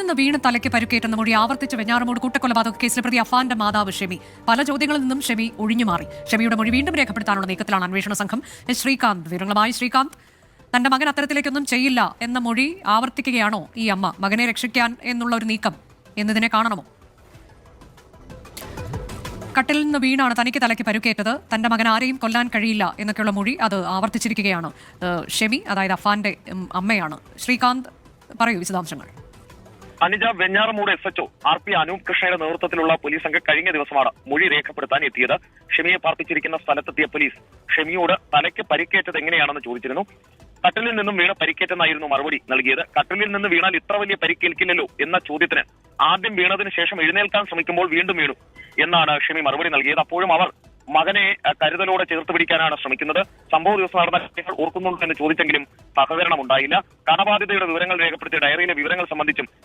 നിന്ന് വീണ് തലയ്ക്ക് പരിക്കേറ്റെന്ന മൊഴി ആവർത്തിച്ച് വെഞ്ഞാറമൂട് കൂട്ടക്കൊലപാതക കേസിലെ പ്രതി അഫാന്റെ മാതാവ് ഷെമി. പല ചോദ്യങ്ങളിൽ നിന്നും ഷെമി ഒഴിഞ്ഞുമാറി. ഷെമിയുടെ മൊഴി വീണ്ടും രേഖപ്പെടുത്താനുള്ള നീക്കത്തിലാണ് അന്വേഷണ സംഘം. ശ്രീകാന്ത് വിവരങ്ങളുമായി. ശ്രീകാന്ത്, തന്റെ മകൻ അത്തരത്തിലേക്കൊന്നും ചെയ്യില്ല എന്ന മൊഴി ആവർത്തിക്കുകയാണോ ഈ അമ്മ? മകനെ രക്ഷിക്കാൻ എന്നുള്ള ഒരു നീക്കം എന്നതിനെ കാണണമോ? കട്ടിലിൽ നിന്ന് വീണാണ് തനിക്ക് തലയ്ക്ക് പരുക്കേറ്റത്, തന്റെ മകൻ ആരെയും കൊല്ലാൻ കഴിയില്ല എന്നൊക്കെയുള്ള മൊഴി അത് ആവർത്തിച്ചിരിക്കുകയാണ് ഷെമി, അതായത് അഫാന്റെ അമ്മയാണ്. ശ്രീകാന്ത്, പറയൂ വിശദാംശങ്ങൾ. അനുജ, വെഞ്ഞാറമൂട് SHO RP അനൂപ് കൃഷ്ണയുടെ നേതൃത്വത്തിലുള്ള പോലീസ് സംഘം കഴിഞ്ഞ ദിവസമാണ് മൊഴി രേഖപ്പെടുത്താൻ എത്തിയത്. ഷെമിയെ പാർപ്പിച്ചിരിക്കുന്ന സ്ഥലത്തെത്തിയ പോലീസ് ഷെമിയോട് തലയ്ക്ക് പരിക്കേറ്റത് എങ്ങനെയാണെന്ന് ചോദിച്ചിരുന്നു. കട്ടിലിൽ നിന്നും വീണ് പരിക്കേറ്റെന്നായിരുന്നു മറുപടി നൽകിയത്. കട്ടിലിൽ നിന്ന് വീണാൽ ഇത്ര വലിയ പരിക്കേൽക്കില്ലല്ലോ എന്ന ചോദ്യത്തിന് ആദ്യം വീണതിന് ശേഷം എഴുന്നേൽക്കാൻ ശ്രമിക്കുമ്പോൾ വീണ്ടും വീണു എന്നാണ് ഷെമി മറുപടി നൽകിയത്. അപ്പോഴും അവർ മകനെ കരുതലോടെ ചേർത്ത് പിടിക്കാനാണ് ശ്രമിക്കുന്നത്. സംഭവ ദിവസം നടന്ന കാര്യങ്ങൾ ഓർക്കുന്നുണ്ടോ എന്ന് ചോദിച്ചെങ്കിലും സഹകരണം ഉണ്ടായില്ല. കടബാധ്യതയുടെ വിവരങ്ങൾ രേഖപ്പെടുത്തിയ ഡയറിയിലെ വിവരങ്ങൾ സംബന്ധിച്ചും